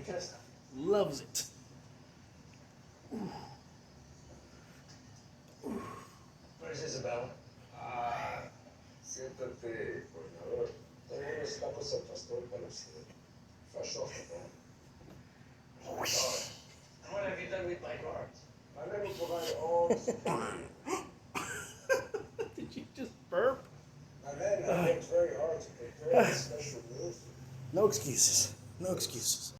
just loves it. Where's Isabella? Siéntate, coordinador. Tengo unos tacos al pastor para usted. Fresh off the bone. What have you done with my cards? My men will provide all the support. Did you just burp? My men have worked very hard to prepare this special meal for you. No excuses. No excuses.